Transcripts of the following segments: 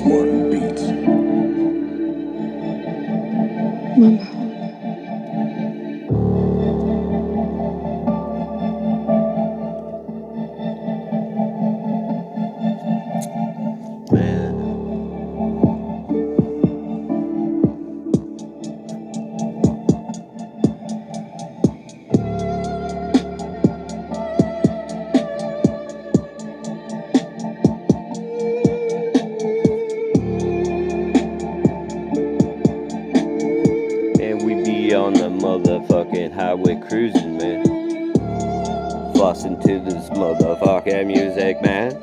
Martin Beats. Man, and we be on the motherfucking highway cruising, man. Flossing to this motherfucking music, man.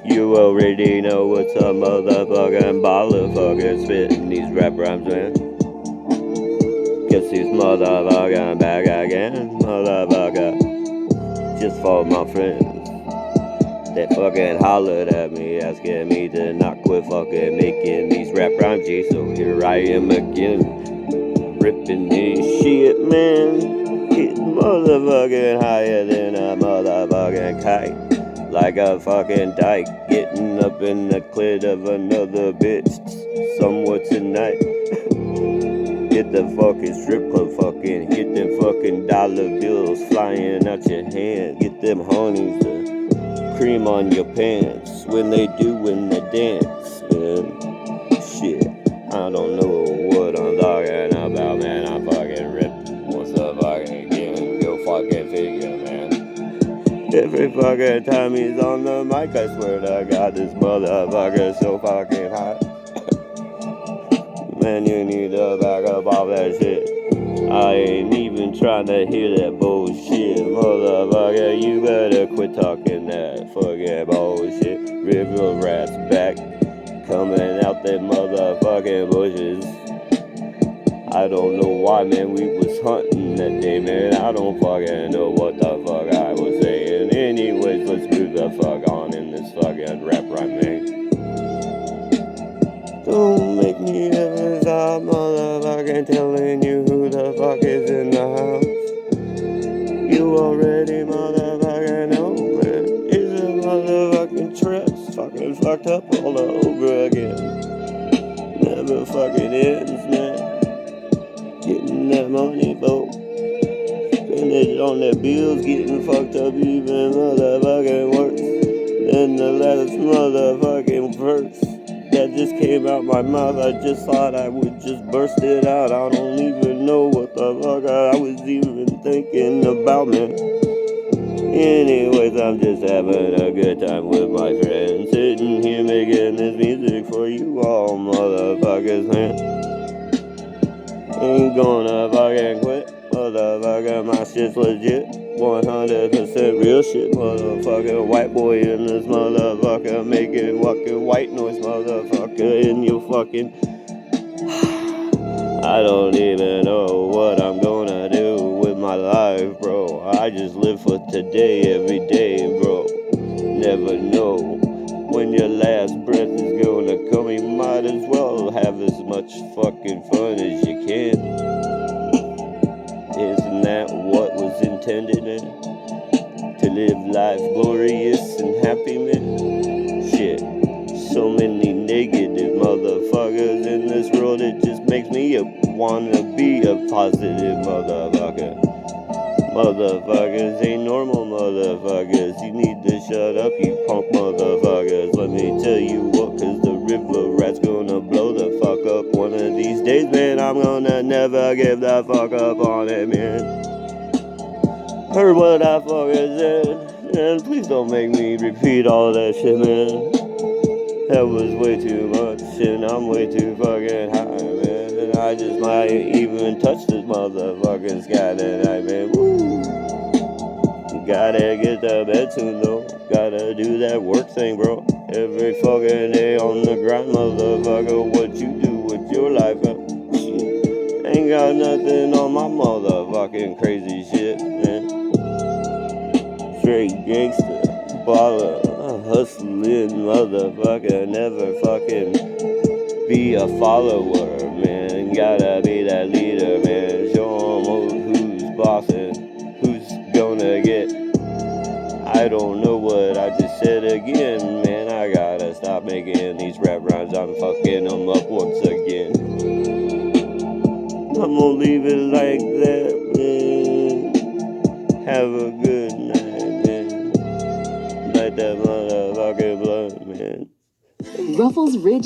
You already know what's a motherfucking baller fucking spitting these rap rhymes, man. Guess these motherfucking back again, motherfucker. Just for my friends that fucking hollered at me, asking me to not quit fucking making these rap rhymes, G. So here I am again, ripping this shit, man. Getting motherfucking higher than a motherfucking kite. Like a fucking dyke, getting up in the clit of another bitch somewhere tonight. Get the fucking strip club fucking, get them fucking dollar bills flying out your hand. Get them honeys to cream on your pants when they doing the dance, man. Shit, I don't know what I'm talking about, man. I'm fucking ripped. What's the fucking game? Go fucking figure, man. Every fucking time he's on the mic, I swear to God, this motherfucker's so fucking hot. Man, you need to back up all that shit. I ain't even trying to hear that bullshit, motherfucker. You better quit talking that fucking bullshit. River rats back, coming out them motherfucking bushes. I don't know why, man, we was hunting that day, man. I don't fucking know what the fuck I was saying. Anyways, let's move the fuck on in this fucking rap rhyme, man. Don't make me ever stop motherfucking telling you who the fuck is in the house. You already motherfucking know, man. It's a motherfucking trip, fucking fucked up all over again. Never fucking ends, man. Getting that money, bro. Spend it on their bills, getting fucked up even motherfucking worse than the last motherfucking verse that just came out my mouth. I just thought I would just burst it out. I don't even know what the fuck I was even thinking about, man. Anyways, I'm just having a good time with my friends, sitting here making this music for you all motherfuckers, man. Ain't gonna fucking quit, motherfucker, my shit's legit. 100% real shit, motherfucker. White boy in this motherfucker, making fucking white noise, motherfucker, in your fucking. I don't even know what I'm gonna do with my life, bro. I just live for today, every day, bro. Never know when your last breath is gonna come. You might as well have as much fucking fun as you can. Isn't that what was intended, man? To live life glorious and happy, man? Shit, so many negative motherfuckers in this world, it just makes me wanna be a positive motherfucker. Motherfuckers ain't normal motherfuckers. You need to shut up, you punk motherfuckers. Let me tell you what, cause the river rat's gonna blow the fuck up one of these days, man. I'm gonna never give the fuck up on it, man. Heard what I fucking said, and please don't make me repeat all that shit, man. That was way too much, and I'm way too fucking high, man. And I just might even touch this motherfucking sky tonight, man. Woo! Gotta get to bed soon, though. Gotta do that work thing, bro. Every fucking day on the grind, motherfucker. What you do with your life, huh? Shit. Ain't got nothing on my motherfucking crazy shit, man. Straight gangster, baller, hustling motherfucker. Never fucking be a follower, man. Gotta be that leader, man. Show 'em who's bossing, who's gonna get. I don't know what I just said again, man. I gotta gotta stop making these rap rhymes. I'm fucking them up once again. I'm gonna leave it like that, man. Have a good night, man. Light that motherfucking blunt, man. Ruffles Ridge